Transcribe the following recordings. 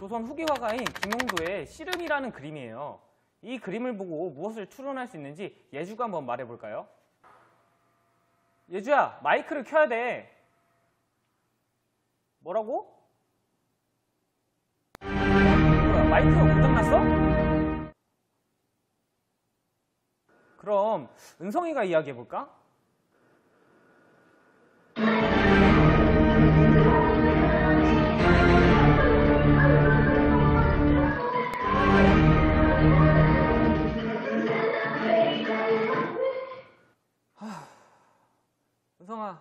조선 후기 화가인 김홍도의 씨름이라는 그림이에요. 이 그림을 보고 무엇을 추론할 수 있는지 예주가 한번 말해볼까요? 예주야, 마이크를 켜야 돼. 뭐라고? 뭐야, 마이크가 고장났어? 그럼 은성이가 이야기해볼까? 은성아,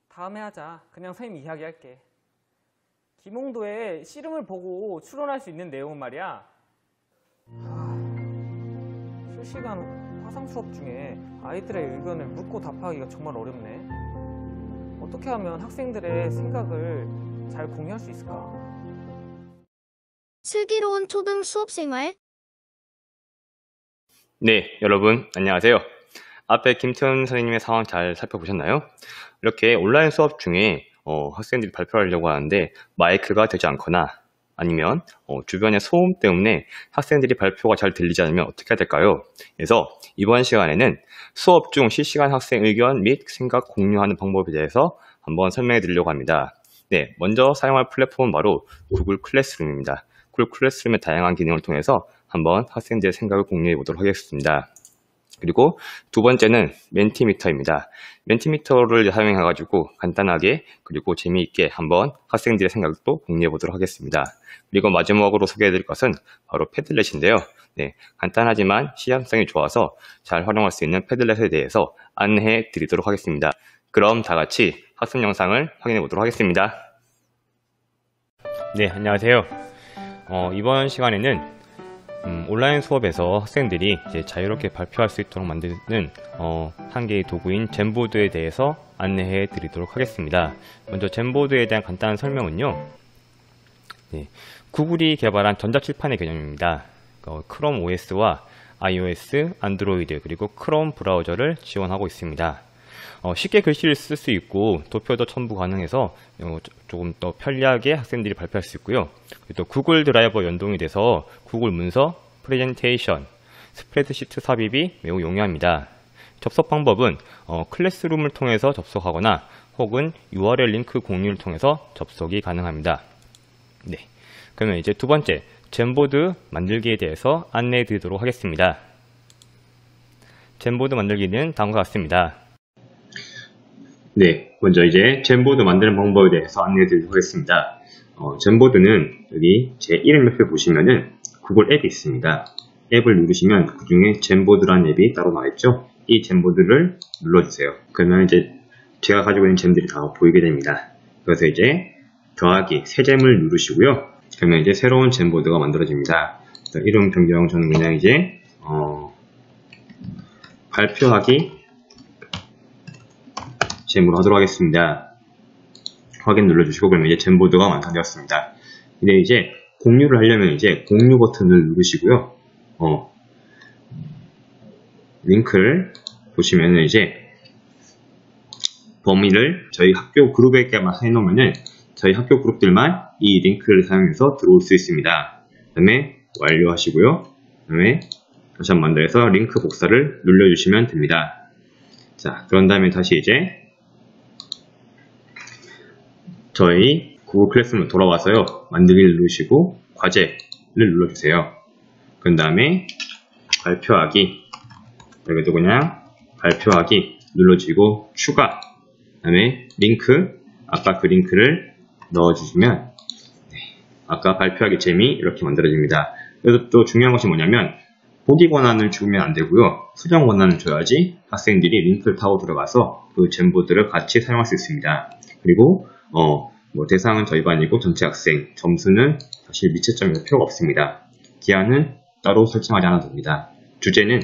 다음에 하자. 그냥 선생님 이야기할게. 김홍도의 씨름을 보고 추론할 수 있는 내용은 말이야. 실시간 화상 수업 중에 아이들의 의견을 묻고 답하기가 정말 어렵네. 어떻게 하면 학생들의 생각을 잘 공유할 수 있을까? 슬기로운 초등 수업생활. 네, 여러분 안녕하세요. 앞에 김태훈 선생님의 상황 잘 살펴보셨나요? 이렇게 온라인 수업 중에 학생들이 발표를 하려고 하는데 마이크가 되지 않거나 아니면 주변의 소음 때문에 학생들이 발표가 잘 들리지 않으면 어떻게 해야 될까요? 그래서 이번 시간에는 수업 중 실시간 학생 의견 및 생각 공유하는 방법에 대해서 한번 설명해 드리려고 합니다. 네, 먼저 사용할 플랫폼은 바로 구글 클래스룸입니다. 구글 클래스룸의 다양한 기능을 통해서 한번 학생들의 생각을 공유해 보도록 하겠습니다. 그리고 두 번째는 멘티미터입니다. 멘티미터를 사용해가지고 간단하게 그리고 재미있게 한번 학생들의 생각도 공유해 보도록 하겠습니다. 그리고 마지막으로 소개해 드릴 것은 바로 패들렛인데요. 네, 간단하지만 시험성이 좋아서 잘 활용할 수 있는 패들렛에 대해서 안내해 드리도록 하겠습니다. 그럼 다 같이 학습 영상을 확인해 보도록 하겠습니다. 네, 안녕하세요. 이번 시간에는 온라인 수업에서 학생들이 이제 자유롭게 발표할 수 있도록 만드는 한 개의 도구인 젠보드에 대해서 안내해 드리도록 하겠습니다. 먼저 젠보드에 대한 간단한 설명은요. 네, 구글이 개발한 전자칠판의 개념입니다. 크롬 OS와 iOS, 안드로이드 그리고 크롬 브라우저를 지원하고 있습니다. 쉽게 글씨를 쓸 수 있고 도표도 첨부 가능해서 조금 더 편리하게 학생들이 발표할 수 있고요. 또 구글 드라이버 연동이 돼서 구글 문서, 프레젠테이션, 스프레드시트 삽입이 매우 용이합니다. 접속 방법은 클래스룸을 통해서 접속하거나 혹은 URL 링크 공유를 통해서 접속이 가능합니다. 네, 그러면 이제 두 번째 젠보드 만들기에 대해서 안내해 드리도록 하겠습니다. 젠보드 만들기는 다음과 같습니다. 네, 먼저 이제 젠보드 만드는 방법에 대해서 안내해 드리도록 하겠습니다. 젠보드는 여기 제 이름 옆에 보시면은 구글 앱이 있습니다. 앱을 누르시면 그 중에 젠보드라는 앱이 따로 나와 있죠. 이 젠보드를 눌러주세요. 그러면 이제 제가 가지고 있는 잼들이 다 보이게 됩니다. 그래서 이제 더하기 새 잼을 누르시고요. 그러면 이제 새로운 젠보드가 만들어집니다. 이름 변경 저는 그냥 이제 발표하기 잼으로 하도록 하겠습니다. 확인 눌러주시고 그러면 이제 젠보드가 완성되었습니다. 근데 이제 공유를 하려면 이제 공유 버튼을 누르시고요. 링크를 보시면은 이제 범위를 저희 학교 그룹에게만 해놓으면은 저희 학교 그룹들만 이 링크를 사용해서 들어올 수 있습니다. 그 다음에 완료하시고요. 그 다음에 다시 한번 만들어서 링크 복사를 눌러주시면 됩니다. 자, 그런 다음에 다시 이제 저희 구글 클래스룸으로 돌아와서요. 만들기를 누르시고 과제를 눌러주세요. 그 다음에 발표하기 여기도 그냥 발표하기 눌러주시고 추가 그 다음에 링크 아까 그 링크를 넣어주시면 아까 발표하기 잼이 이렇게 만들어집니다. 그래서 또 중요한 것이 뭐냐면 보기 권한을 주면 안 되고요. 수정 권한을 줘야지 학생들이 링크를 타고 들어가서 그 젠보드를 같이 사용할 수 있습니다. 그리고 대상은 저희 반이고 전체 학생, 점수는 사실 미채점이 필요가 없습니다. 기한은 따로 설정하지 않아도 됩니다. 주제는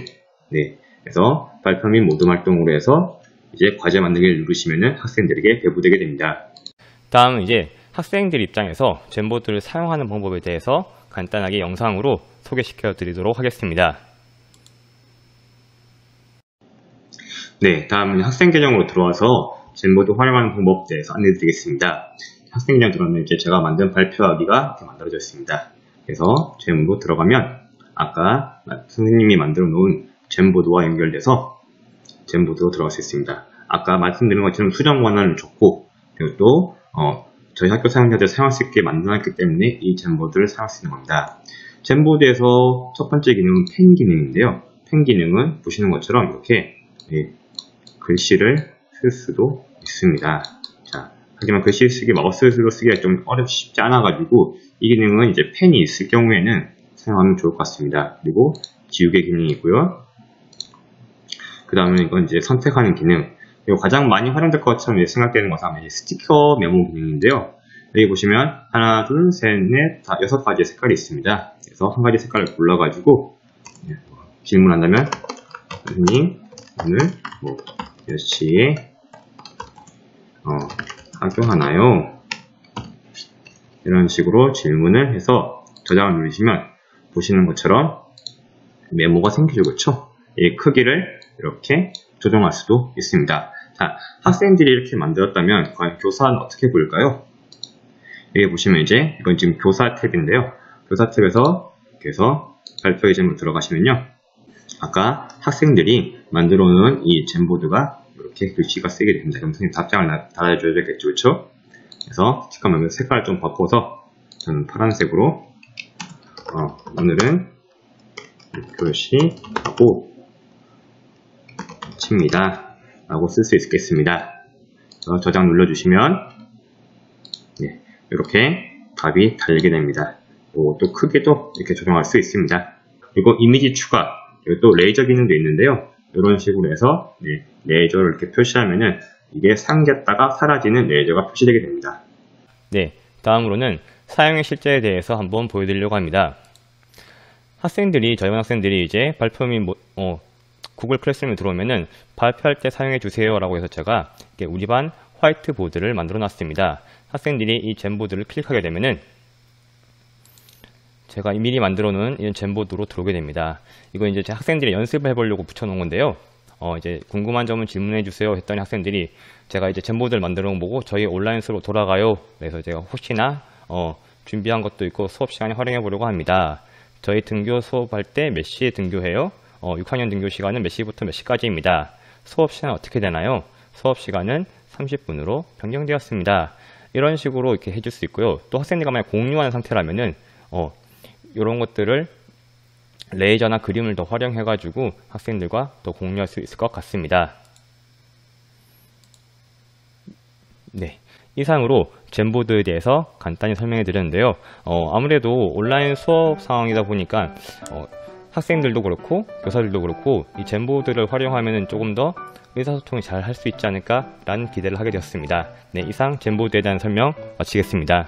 그래서 발표 및 모든 활동으로 해서 이제 과제 만들기를 누르시면은 학생들에게 배부되게 됩니다. 다음은 이제 학생들 입장에서 젠보드를 사용하는 방법에 대해서 간단하게 영상으로 소개시켜 드리도록 하겠습니다. 네, 다음은 학생 계정으로 들어와서 젠보드 활용하는 방법에 대해서 안내해 드리겠습니다. 학생 계정 들어오면 이제 제가 만든 발표하기가 이렇게 만들어져 있습니다. 그래서 잼으로 들어가면 아까 선생님이 만들어 놓은 잼보드와 연결돼서 잼보드로 들어갈 수 있습니다. 아까 말씀드린 것처럼 수정 권한을 줬고, 그리고 또 저희 학교 사용자들 사용할 수 있게 만들어놨기 때문에 이 잼보드를 사용할 수 있는 겁니다. 잼보드에서 첫 번째 기능은 펜 기능인데요. 펜 기능은 보시는 것처럼 이렇게 글씨를 쓸 수도 있습니다. 자, 하지만 글씨 쓰기 마우스로 쓰기가 좀 쉽지 않아가지고 이 기능은 이제 펜이 있을 경우에는 사용하면 좋을 것 같습니다. 그리고 지우개 기능이고요. 그 다음에 이건 이제 선택하는 기능. 그리고 가장 많이 활용될 것처럼 생각되는 것은 스티커 메모 기능인데요. 여기 보시면 하나, 둘, 셋, 넷, 다 6가지의 색깔이 있습니다. 그래서 한 가지 색깔을 골라가지고 질문한다면 선생님 오늘 몇 시에 학교하나요? 이런 식으로 질문을 해서 저장을 누르시면 보시는 것처럼 메모가 생기죠. 그렇죠? 이 크기를 이렇게 조정할 수도 있습니다. 자, 학생들이 이렇게 만들었다면 과연 교사는 어떻게 보일까요? 여기 보시면 이제 이건 지금 교사 탭인데요. 교사 탭에서 이렇게 해서 발표 예제로 들어가시면요. 아까 학생들이 만들어 놓은 이 잼보드가 이렇게 글씨가 쓰게 됩니다. 그럼 선생님 답장을 달아줘야 되겠죠. 그렇죠? 그래서 잠깐만 색깔을 좀 바꿔서 저는 파란색으로 오늘은 교시하고 칩니다 라고 쓸 수 있겠습니다. 저장 눌러주시면 이렇게 답이 달리게 됩니다. 또 크기도 이렇게 조정할 수 있습니다. 그리고 이미지 추가, 그리고 또 레이저 기능도 있는데요. 이런 식으로 해서 레이저를 이렇게 표시하면은 이게 생겼다가 사라지는 레이저가 표시되게 됩니다. 네, 다음으로는 사용의 실제에 대해서 한번 보여드리려고 합니다. 저희 학생들이 이제 발표민 구글 클래스룸에 들어오면은 발표할 때 사용해 주세요 라고 해서 제가 우리 반 화이트보드를 만들어 놨습니다. 학생들이 이 잼보드를 클릭하게 되면은 제가 미리 만들어 놓은 이런 잼보드로 들어오게 됩니다. 이거 이제 학생들이 연습을 해보려고 붙여놓은 건데요. 이제 궁금한 점은 질문해 주세요 했더니 학생들이 제가 이제 잼보드를 만들어 놓은 거고 저희 온라인 수업으로 돌아가요. 그래서 제가 혹시나 준비한 것도 있고 수업 시간에 활용해 보려고 합니다. 저희 등교 수업할 때 몇 시에 등교해요? 6학년 등교 시간은 몇 시부터 몇 시까지입니다. 수업 시간은 어떻게 되나요? 수업 시간은 30분으로 변경되었습니다. 이런 식으로 이렇게 해줄 수 있고요. 또 학생들과 만약 공유하는 상태라면은 이런 것들을 레이저나 그림을 더 활용해 가지고 학생들과 더 공유할 수 있을 것 같습니다. 네, 이상으로 잼보드에 대해서 간단히 설명해 드렸는데요. 아무래도 온라인 수업 상황이다 보니까 학생들도 그렇고 교사들도 그렇고 이 잼보드를 활용하면 조금 더 의사소통이 잘 할 수 있지 않을까 라는 기대를 하게 되었습니다. 네, 이상 잼보드에 대한 설명 마치겠습니다.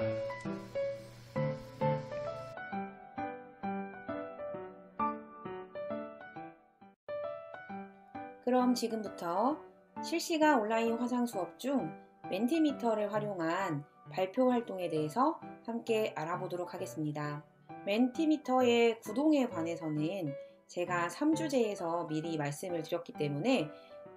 그럼 지금부터 실시간 온라인 화상 수업 중 멘티미터를 활용한 발표 활동에 대해서 함께 알아보도록 하겠습니다. 멘티미터의 구동에 관해서는 제가 3주제에서 미리 말씀을 드렸기 때문에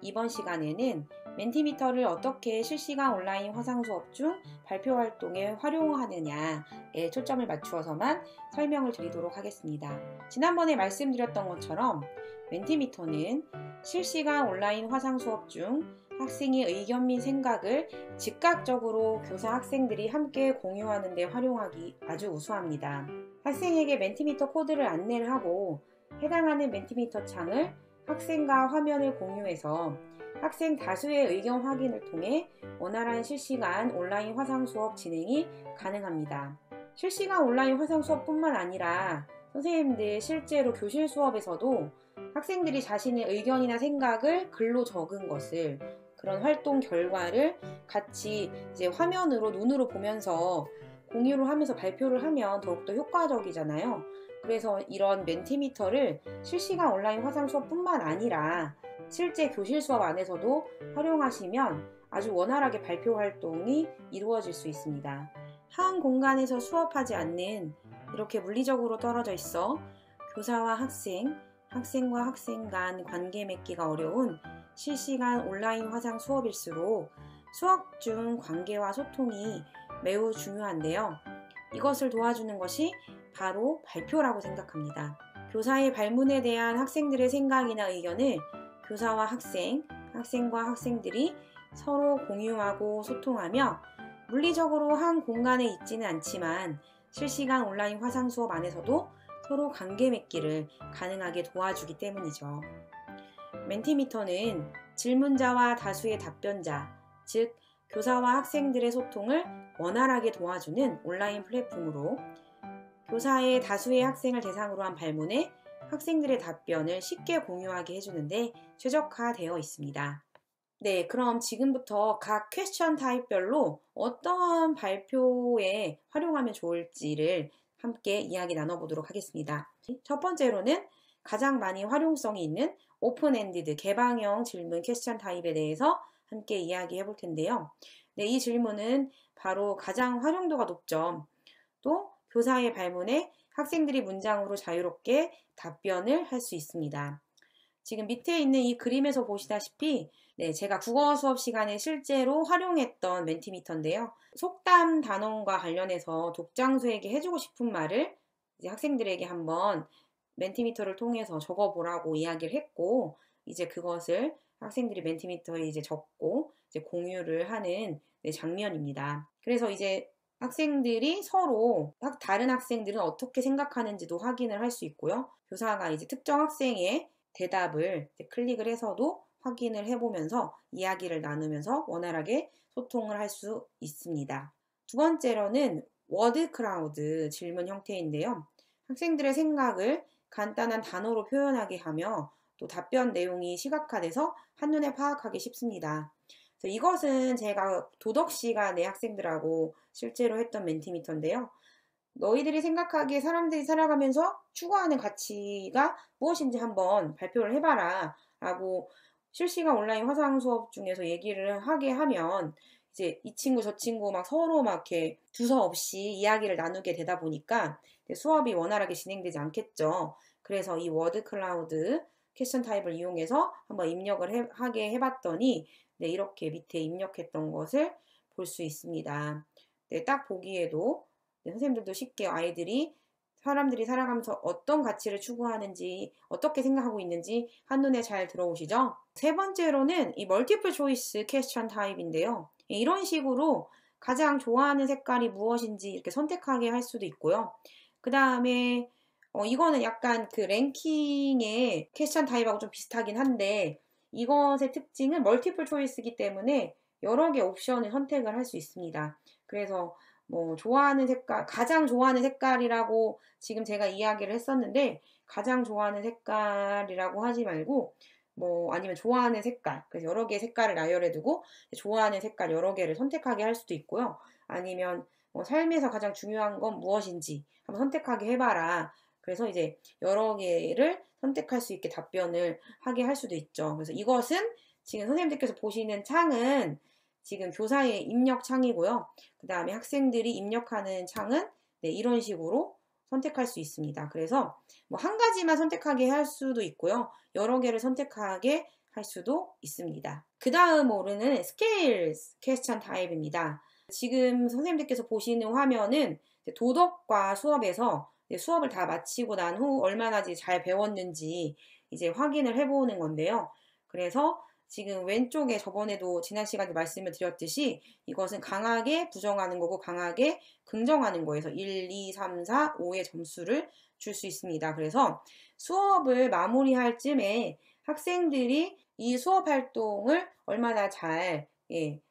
이번 시간에는 멘티미터를 어떻게 실시간 온라인 화상 수업 중 발표 활동에 활용하느냐에 초점을 맞추어서만 설명을 드리도록 하겠습니다. 지난번에 말씀드렸던 것처럼 멘티미터는 실시간 온라인 화상 수업 중 학생의 의견 및 생각을 즉각적으로 교사 학생들이 함께 공유하는 데 활용하기 아주 우수합니다. 학생에게 멘티미터 코드를 안내를 하고 해당하는 멘티미터 창을 학생과 화면을 공유해서 학생 다수의 의견 확인을 통해 원활한 실시간 온라인 화상 수업 진행이 가능합니다. 실시간 온라인 화상 수업뿐만 아니라 선생님들 실제로 교실 수업에서도 학생들이 자신의 의견이나 생각을 글로 적은 것을 그런 활동 결과를 같이 이제 화면으로 눈으로 보면서 공유를 하면서 발표를 하면 더욱더 효과적이잖아요. 그래서 이런 멘티미터를 실시간 온라인 화상 수업뿐만 아니라 실제 교실 수업 안에서도 활용하시면 아주 원활하게 발표 활동이 이루어질 수 있습니다. 한 공간에서 수업하지 않는 이렇게 물리적으로 떨어져 있어 교사와 학생, 학생과 학생 간 관계 맺기가 어려운 실시간 온라인 화상 수업일수록 수업 중 관계와 소통이 매우 중요한데요. 이것을 도와주는 것이 바로 발표라고 생각합니다. 교사의 발문에 대한 학생들의 생각이나 의견을 교사와 학생, 학생과 학생들이 서로 공유하고 소통하며 물리적으로 한 공간에 있지는 않지만 실시간 온라인 화상 수업 안에서도 서로 관계 맺기를 가능하게 도와주기 때문이죠. 멘티미터는 질문자와 다수의 답변자, 즉 교사와 학생들의 소통을 원활하게 도와주는 온라인 플랫폼으로 교사의 다수의 학생을 대상으로 한 발문에 학생들의 답변을 쉽게 공유하게 해주는데 최적화되어 있습니다. 네, 그럼 지금부터 각 퀘스천 타입별로 어떠한 발표에 활용하면 좋을지를 함께 이야기 나눠보도록 하겠습니다. 첫 번째로는 가장 많이 활용성이 있는 오픈엔디드 개방형 질문 퀘스천 타입에 대해서 함께 이야기해 볼 텐데요. 네, 이 질문은 바로 가장 활용도가 높죠. 또 교사의 발문에 학생들이 문장으로 자유롭게 답변을 할 수 있습니다. 지금 밑에 있는 이 그림에서 보시다시피 네, 제가 국어 수업 시간에 실제로 활용했던 멘티미터인데요. 속담 단원과 관련해서 독장수에게 해주고 싶은 말을 이제 학생들에게 한번 멘티미터를 통해서 적어보라고 이야기를 했고, 이제 그것을 학생들이 멘티미터에 이제 적고 이제 공유를 하는 네, 장면입니다. 그래서 이제 학생들이 서로 다른 학생들은 어떻게 생각하는지도 확인을 할 수 있고요. 교사가 이제 특정 학생의 대답을 이제 클릭을 해서도 확인을 해보면서 이야기를 나누면서 원활하게 소통을 할 수 있습니다. 두 번째로는 워드 클라우드 질문 형태인데요. 학생들의 생각을 간단한 단어로 표현하게 하며 또 답변 내용이 시각화돼서 한눈에 파악하기 쉽습니다. 그래서 이것은 제가 도덕 시간에 학생들하고 실제로 했던 멘티미터인데요. 너희들이 생각하기에 사람들이 살아가면서 추구하는 가치가 무엇인지 한번 발표를 해봐라 라고 실시간 온라인 화상 수업 중에서 얘기를 하게 하면 이제 이 친구 저 친구 막 서로 막 이렇게 두서없이 이야기를 나누게 되다 보니까 수업이 원활하게 진행되지 않겠죠. 그래서 이 워드 클라우드 퀘스천 타입을 이용해서 한번 입력을 하게 해봤더니 네, 이렇게 밑에 입력했던 것을 볼 수 있습니다. 네, 딱 보기에도 네, 선생님들도 쉽게 아이들이 사람들이 살아가면서 어떤 가치를 추구하는지 어떻게 생각하고 있는지 한눈에 잘 들어오시죠? 세 번째로는 이 멀티플 초이스 퀘스천 타입인데요. 이런 식으로 가장 좋아하는 색깔이 무엇인지 이렇게 선택하게 할 수도 있고요. 그 다음에 이거는 약간 그 랭킹의 퀘스천 타입하고 좀 비슷하긴 한데 이것의 특징은 멀티플 초이스이기 때문에 여러 개 옵션을 선택을 할 수 있습니다. 그래서 뭐 좋아하는 색깔, 가장 좋아하는 색깔이라고 지금 제가 이야기를 했었는데 가장 좋아하는 색깔이라고 하지 말고 뭐 아니면 좋아하는 색깔, 그래서 여러 개의 색깔을 나열해 두고 좋아하는 색깔 여러 개를 선택하게 할 수도 있고요. 아니면 뭐 삶에서 가장 중요한 건 무엇인지 한번 선택하게 해봐라. 그래서 이제 여러 개를 선택할 수 있게 답변을 하게 할 수도 있죠. 그래서 이것은 지금 선생님들께서 보시는 창은 지금 교사의 입력 창이고요. 그 다음에 학생들이 입력하는 창은 네, 이런 식으로 선택할 수 있습니다. 그래서 뭐 한 가지만 선택하게 할 수도 있고요. 여러 개를 선택하게 할 수도 있습니다. 그 다음으로는 Scales Question 타입입니다. 지금 선생님들께서 보시는 화면은 도덕과 수업에서 수업을 다 마치고 난 후 얼마나 잘 배웠는지 이제 확인을 해보는 건데요. 그래서 지금 왼쪽에 저번에도 지난 시간에 말씀을 드렸듯이 이것은 강하게 부정하는 거고 강하게 긍정하는 거에서 1, 2, 3, 4, 5의 점수를 줄 수 있습니다. 그래서 수업을 마무리할 쯤에 학생들이 이 수업 활동을 얼마나 잘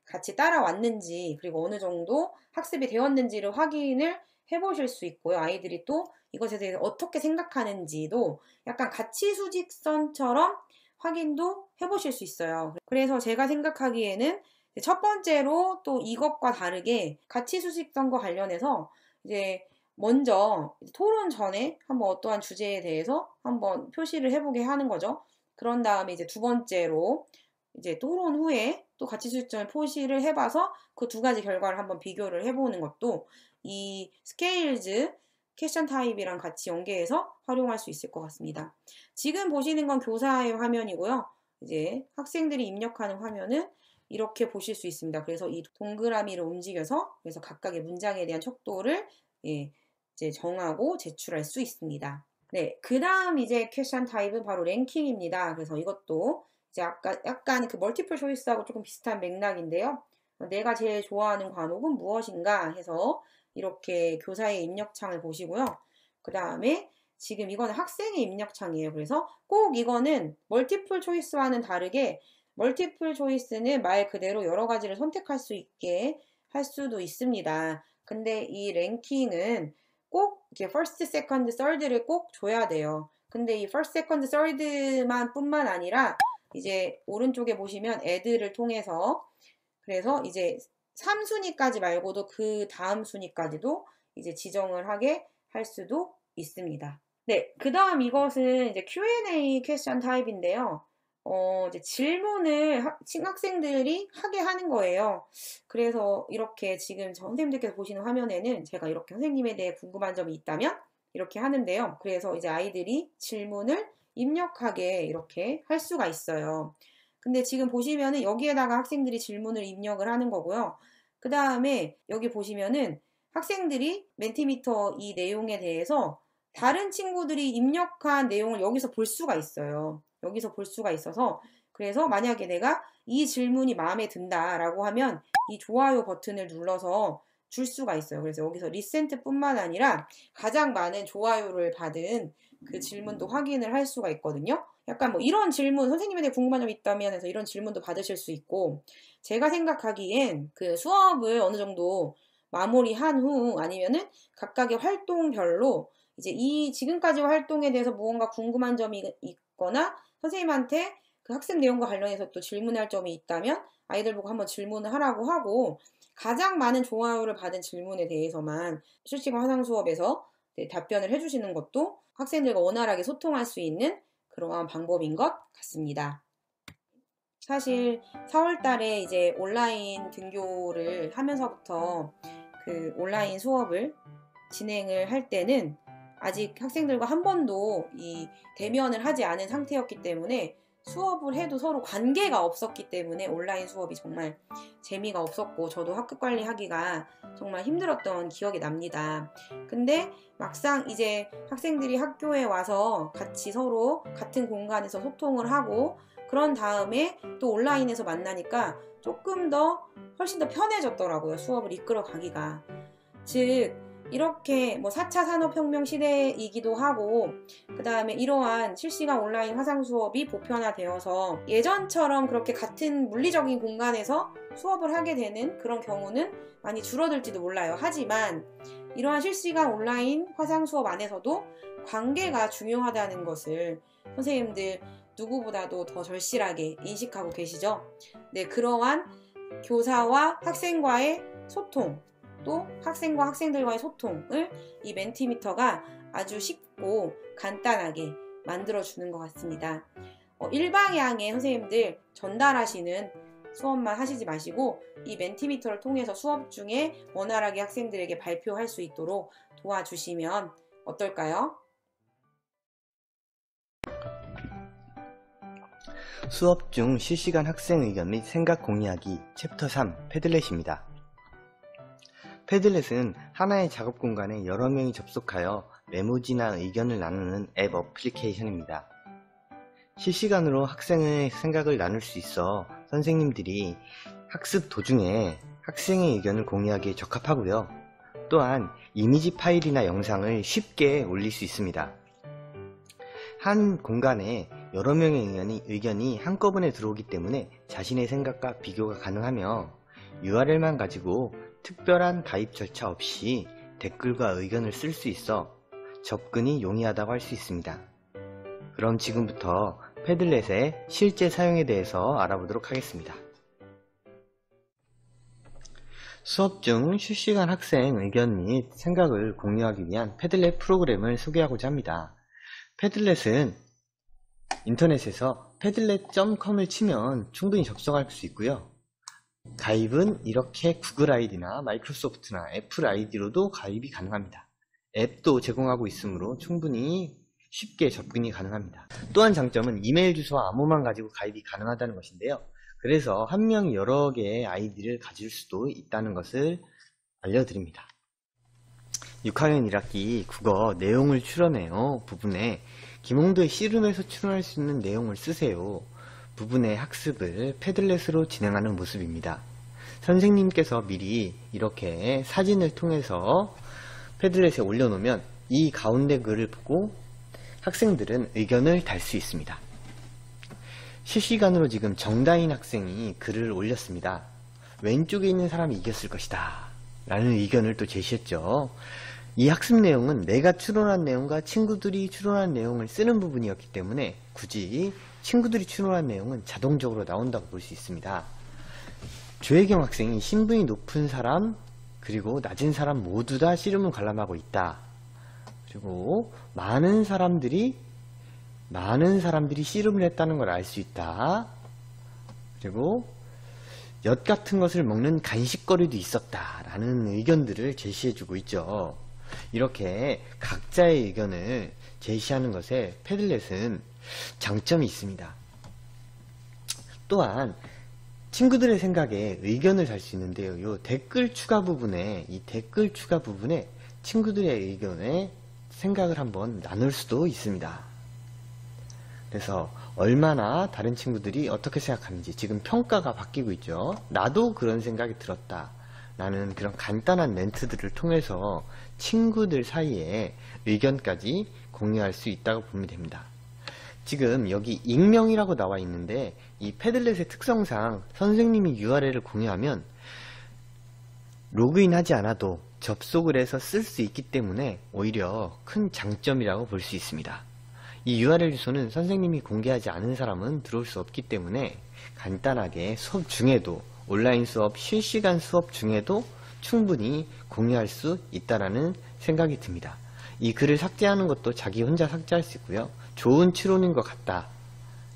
같이 따라왔는지 그리고 어느 정도 학습이 되었는지를 확인을 해보실 수 있고요. 아이들이 또 이것에 대해서 어떻게 생각하는지도 약간 가치 수직선처럼 확인도 해보실 수 있어요. 그래서 제가 생각하기에는 첫 번째로 또 이것과 다르게 가치 수직선과 관련해서 이제 먼저 토론 전에 한번 어떠한 주제에 대해서 한번 표시를 해보게 하는 거죠. 그런 다음에 이제 두 번째로 이제 토론 후에 또 가치 수직선을 표시를 해봐서 그 두 가지 결과를 한번 비교를 해보는 것도 이 스케일즈 퀘스천 타입이랑 같이 연계해서 활용할 수 있을 것 같습니다. 지금 보시는 건 교사의 화면이고요. 이제 학생들이 입력하는 화면은 이렇게 보실 수 있습니다. 그래서 이 동그라미를 움직여서 그래서 각각의 문장에 대한 척도를 이제 이제 정하고 제출할 수 있습니다. 네, 그 다음 이제 퀘션 타입은 바로 랭킹입니다. 그래서 이것도 이제 아까 약간 그 멀티플 초이스하고 조금 비슷한 맥락인데요. 내가 제일 좋아하는 과목은 무엇인가 해서 이렇게 교사의 입력창을 보시고요. 그 다음에 지금 이거는 학생의 입력창이에요. 그래서 꼭 이거는 멀티플 초이스와는 다르게 멀티플 초이스는 말 그대로 여러 가지를 선택할 수 있게 할 수도 있습니다. 근데 이 랭킹은 꼭 이렇게 first, second, third를 꼭 줘야 돼요. 근데 이 first, second, third만 뿐만 아니라 이제 오른쪽에 보시면 add를 통해서 그래서 이제 3순위까지 말고도 그 다음 순위까지도 이제 지정을 하게 할 수도 있습니다. 네, 그 다음 이것은 이제 Q&A 퀘스천 타입인데요. 이제 질문을 학생들이 하게 하는 거예요. 그래서 이렇게 지금 선생님들께서 보시는 화면에는 제가 이렇게 선생님에 대해 궁금한 점이 있다면 이렇게 하는데요. 그래서 이제 아이들이 질문을 입력하게 이렇게 할 수가 있어요. 근데 지금 보시면은 여기에다가 학생들이 질문을 입력을 하는 거고요. 그 다음에 여기 보시면은 학생들이 멘티미터 이 내용에 대해서 다른 친구들이 입력한 내용을 여기서 볼 수가 있어요. 여기서 볼 수가 있어서 그래서 만약에 내가 이 질문이 마음에 든다라고 하면 이 좋아요 버튼을 눌러서 줄 수가 있어요. 그래서 여기서 리센트뿐만 아니라 가장 많은 좋아요를 받은 그 질문도 확인을 할 수가 있거든요. 약간 뭐 이런 질문, 선생님에 대해 궁금한 점이 있다면 해서 이런 질문도 받으실 수 있고 제가 생각하기엔 그 수업을 어느 정도 마무리한 후 아니면은 각각의 활동별로 이제 이 지금까지 활동에 대해서 무언가 궁금한 점이 있거나 선생님한테 그 학습 내용과 관련해서 또 질문할 점이 있다면 아이들 보고 한번 질문을 하라고 하고 가장 많은 좋아요를 받은 질문에 대해서만 실시간 화상 수업에서 답변을 해주시는 것도 학생들과 원활하게 소통할 수 있는 그러한 방법인 것 같습니다. 사실 4월 달에 이제 온라인 등교를 하면서부터 그 온라인 수업을 진행을 할 때는 아직 학생들과 한 번도 이 대면을 하지 않은 상태였기 때문에 수업을 해도 서로 관계가 없었기 때문에 온라인 수업이 정말 재미가 없었고 저도 학급 관리하기가 정말 힘들었던 기억이 납니다. 근데 막상 이제 학생들이 학교에 와서 같이 서로 같은 공간에서 소통을 하고 그런 다음에 또 온라인에서 만나니까 조금 더 훨씬 더 편해졌더라고요. 수업을 이끌어 가기가. 즉 이렇게 뭐 4차 산업혁명 시대이기도 하고 그 다음에 이러한 실시간 온라인 화상 수업이 보편화되어서 예전처럼 그렇게 같은 물리적인 공간에서 수업을 하게 되는 그런 경우는 많이 줄어들지도 몰라요. 하지만 이러한 실시간 온라인 화상 수업 안에서도 관계가 중요하다는 것을 선생님들 누구보다도 더 절실하게 인식하고 계시죠? 네, 그러한 교사와 학생과의 소통 또 학생과 학생들과의 소통을 이 멘티미터가 아주 쉽고 간단하게 만들어주는 것 같습니다. 일방향의 선생님들 전달하시는 수업만 하시지 마시고 이 멘티미터를 통해서 수업 중에 원활하게 학생들에게 발표할 수 있도록 도와주시면 어떨까요? 수업 중 실시간 학생 의견 및 생각 공유하기 챕터 3 패들렛입니다. 패들렛은 하나의 작업 공간에 여러 명이 접속하여 메모지나 의견을 나누는 앱 어플리케이션입니다. 실시간으로 학생의 생각을 나눌 수 있어 선생님들이 학습 도중에 학생의 의견을 공유하기에 적합하고요. 또한 이미지 파일이나 영상을 쉽게 올릴 수 있습니다. 한 공간에 여러 명의 의견이 한꺼번에 들어오기 때문에 자신의 생각과 비교가 가능하며 URL만 가지고 특별한 가입 절차 없이 댓글과 의견을 쓸 수 있어 접근이 용이하다고 할 수 있습니다. 그럼 지금부터 패들렛의 실제 사용에 대해서 알아보도록 하겠습니다. 수업 중 실시간 학생 의견 및 생각을 공유하기 위한 패들렛 프로그램을 소개하고자 합니다. 패들렛은 인터넷에서 padlet.com을 치면 충분히 접속할 수 있고요. 가입은 이렇게 구글 아이디나 마이크로소프트나 애플 아이디로도 가입이 가능합니다. 앱도 제공하고 있으므로 충분히 쉽게 접근이 가능합니다. 또한 장점은 이메일 주소와 암호만 가지고 가입이 가능하다는 것인데요. 그래서 한 명이 여러 개의 아이디를 가질 수도 있다는 것을 알려드립니다. 6학년 1학기 국어 내용을 추론해요 부분에 김홍도의 씨름에서 추론할 수 있는 내용을 쓰세요. 부분의 학습을 패들렛으로 진행하는 모습입니다. 선생님께서 미리 이렇게 사진을 통해서 패들렛에 올려놓으면 이 가운데 글을 보고 학생들은 의견을 달 수 있습니다. 실시간으로 지금 정다인 학생이 글을 올렸습니다. 왼쪽에 있는 사람이 이겼을 것이다 라는 의견을 또 제시했죠. 이 학습 내용은 내가 추론한 내용과 친구들이 추론한 내용을 쓰는 부분이었기 때문에 굳이 친구들이 추론한 내용은 자동적으로 나온다고 볼 수 있습니다. 조혜경 학생이 신분이 높은 사람 그리고 낮은 사람 모두 다 씨름을 관람하고 있다. 그리고 많은 사람들이 씨름을 했다는 걸 알 수 있다. 그리고 엿 같은 것을 먹는 간식거리도 있었다 라는 의견들을 제시해주고 있죠. 이렇게 각자의 의견을 제시하는 것에 패들렛은 장점이 있습니다. 또한 친구들의 생각에 의견을 달 수 있는데요. 이 댓글 추가 부분에 친구들의 의견에 생각을 한번 나눌 수도 있습니다. 그래서 얼마나 다른 친구들이 어떻게 생각하는지 지금 평가가 바뀌고 있죠. 나도 그런 생각이 들었다 라는 그런 간단한 멘트들을 통해서 친구들 사이에 의견까지 공유할 수 있다고 보면 됩니다. 지금 여기 익명이라고 나와 있는데 이 패들렛의 특성상 선생님이 URL을 공유하면 로그인 하지 않아도 접속을 해서 쓸 수 있기 때문에 오히려 큰 장점이라고 볼 수 있습니다. 이 URL 주소는 선생님이 공개하지 않은 사람은 들어올 수 없기 때문에 간단하게 수업 중에도 온라인 수업, 실시간 수업 중에도 충분히 공유할 수 있다라는 생각이 듭니다. 이 글을 삭제하는 것도 자기 혼자 삭제할 수 있고요. 좋은 추론인 것 같다.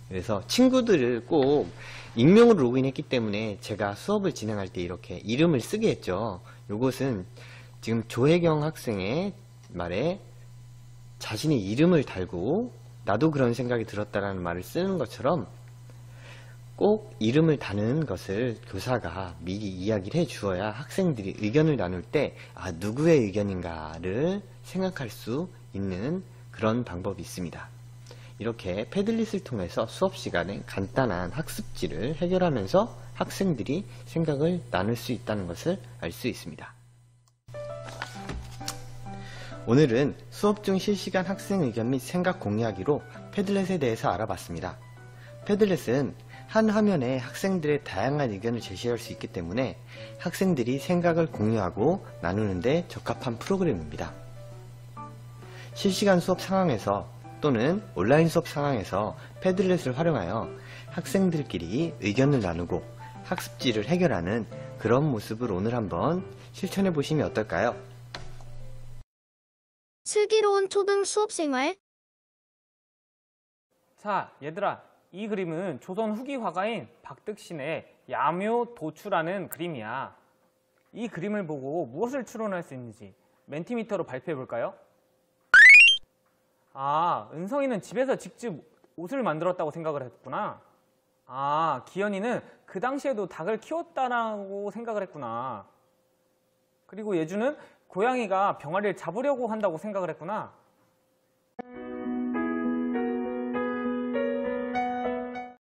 그래서 친구들을 꼭 익명으로 로그인했기 때문에 제가 수업을 진행할 때 이렇게 이름을 쓰게 했죠. 이것은 지금 조혜경 학생의 말에 자신의 이름을 달고 나도 그런 생각이 들었다라는 말을 쓰는 것처럼 꼭 이름을 다는 것을 교사가 미리 이야기를 해 주어야 학생들이 의견을 나눌 때 누구의 의견인가를 생각할 수 있는 그런 방법이 있습니다. 이렇게 패들릿을 통해서 수업 시간에 간단한 학습지를 해결하면서 학생들이 생각을 나눌 수 있다는 것을 알 수 있습니다. 오늘은 수업 중 실시간 학생 의견 및 생각 공유하기로 패들렛에 대해서 알아봤습니다. 패들렛은 한 화면에 학생들의 다양한 의견을 제시할 수 있기 때문에 학생들이 생각을 공유하고 나누는 데 적합한 프로그램입니다. 실시간 수업 상황에서 또는 온라인 수업 상황에서 패들렛을 활용하여 학생들끼리 의견을 나누고 학습지를 해결하는 그런 모습을 오늘 한번 실천해 보시면 어떨까요? 슬기로운 초등 수업생활. 자, 얘들아, 이 그림은 조선 후기 화가인 박득신의 야묘도추라는 그림이야. 이 그림을 보고 무엇을 추론할 수 있는지 멘티미터로 발표해 볼까요? 은성이는 집에서 직접 옷을 만들었다고 생각을 했구나. 기현이는 그 당시에도 닭을 키웠다라고 생각을 했구나. 그리고 예주는 고양이가 병아리를 잡으려고 한다고 생각을 했구나.